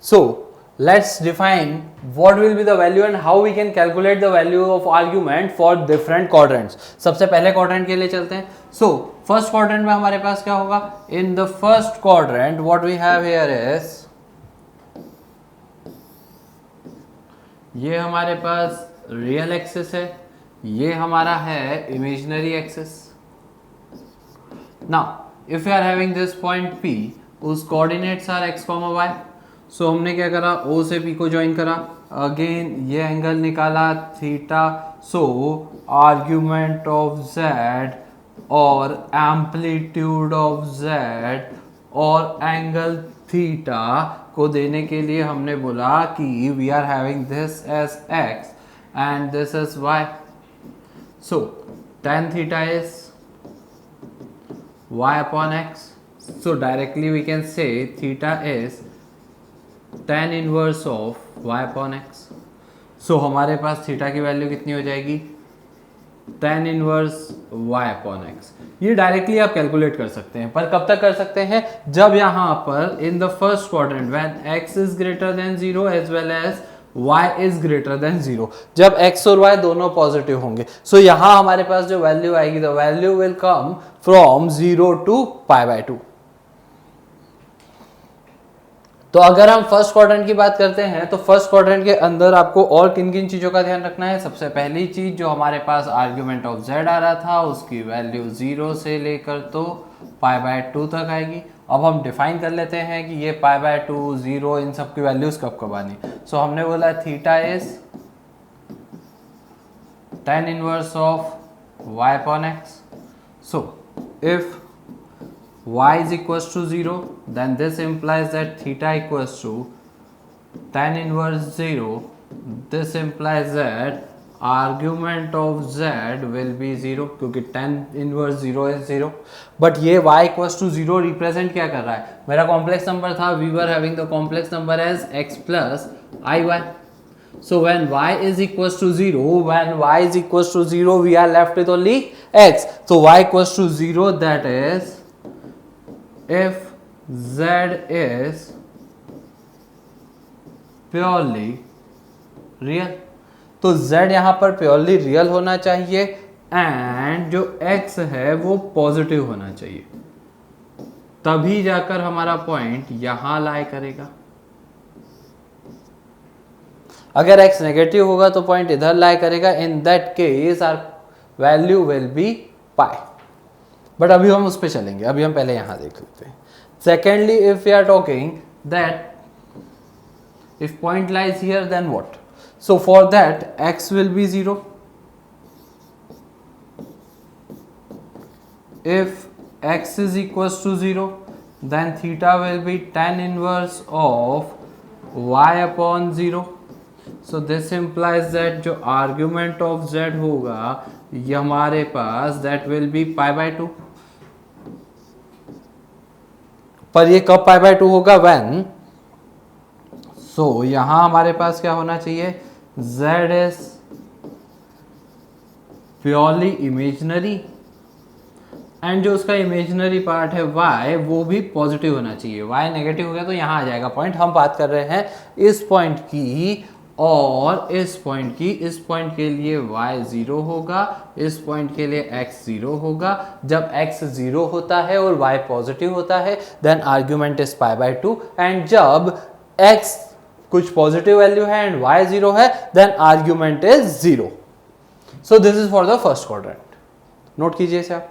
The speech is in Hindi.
So let's define what will be the value and how we can calculate the value of argument for different quadrants. सबसे पहले quadrant के लिए चलते हैं. So first quadrant में हमारे पास क्या होगा? In the first quadrant what we have here is, ये हमारे पास रियल एक्सिस है, ये हमारा है imaginary axis. Now if you are having this point P, उस coordinates are x, y. So हमने क्या करा, O से P को ज्वाइन करा, अगेन ये एंगल निकाला theta. So argument of z और एम्पलीट्यूड ऑफ z और एंगल थीटा को देने के लिए हमने बोला कि we are having this as x and this is y. So tan theta is y upon x. So directly we can say theta is tan inverse of y upon x. So हमारे पास थीटा की वैल्यू कितनी हो जाएगी? tan inverse y upon x. ये डायरेक्टली आप कैलकुलेट कर सकते हैं, पर कब तक कर सकते हैं? जब यहाँ पर in the first quadrant when x is greater than 0 as well as y is greater than 0, जब x और y दोनों पॉजिटिव होंगे. सो यहाँ हमारे पास जो वैल्यू आएगी, the value will come from 0 to π/2. तो अगर हम फर्स्ट क्वाड्रेंट की बात करते हैं तो फर्स्ट क्वाड्रेंट के अंदर आपको और किन किन चीजों का ध्यान रखना है? सबसे पहली चीज, जो हमारे पास आर्ग्यूमेंट ऑफ z आ रहा था उसकी वैल्यू 0 से लेकर तो π/2 तक आएगी. अब हम डिफाइन कर लेते हैं कि ये π/2, 0 इन सब की वैल्यूज कब कब आनी. सो हमने बोला theta is tan inverse of y upon x. So if y is equals to 0, then this implies that theta equals to tan inverse 0. This implies that argument of z will be 0, क्योंकि tan inverse 0 is 0. But ये y equals to 0 represent क्या कर रहा है? मेरा complex number था, we were having the complex number as x plus iy. So when y is equals to 0, we are left with only x. So y equals to 0, that is if z is purely real. तो z यहां पर प्योरली रियल होना चाहिए एंड जो x है वो पॉजिटिव होना चाहिए, तभी जाकर हमारा पॉइंट यहां लाई करेगा. अगर x नेगेटिव होगा तो पॉइंट इधर लाई करेगा. In that case our value will be pi. But अभी हम उस पर चलेंगे, अभी हम पहले यहां देख लेते हैं. Secondly, if we are talking that if point lies here then what? So for that x will be 0. If x is equals to 0, then theta will be tan inverse of y upon 0. So this implies that जो argument of z होगा ये हमारे पास that will be π/2. पर ये कब π/2 होगा? when, so यहां हमारे पास क्या होना चाहिए? z is purely imaginary and जो उसका इमेजिनरी पार्ट है y, वो भी पॉजिटिव होना चाहिए. y नेगेटिव हो गया तो यहां आ जाएगा पॉइंट. हम बात कर रहे हैं इस पॉइंट की और इस पॉइंट की. इस पॉइंट के लिए y 0 होगा, इस पॉइंट के लिए x 0 होगा. जब x 0 होता है और y पॉजिटिव होता है देन आर्ग्यूमेंट इज π/2 एंड जब x कुछ पॉजिटिव वैल्यू है एंड y 0 है then argument is 0. So this is for the first quadrant. Note कीजिए इसे आप.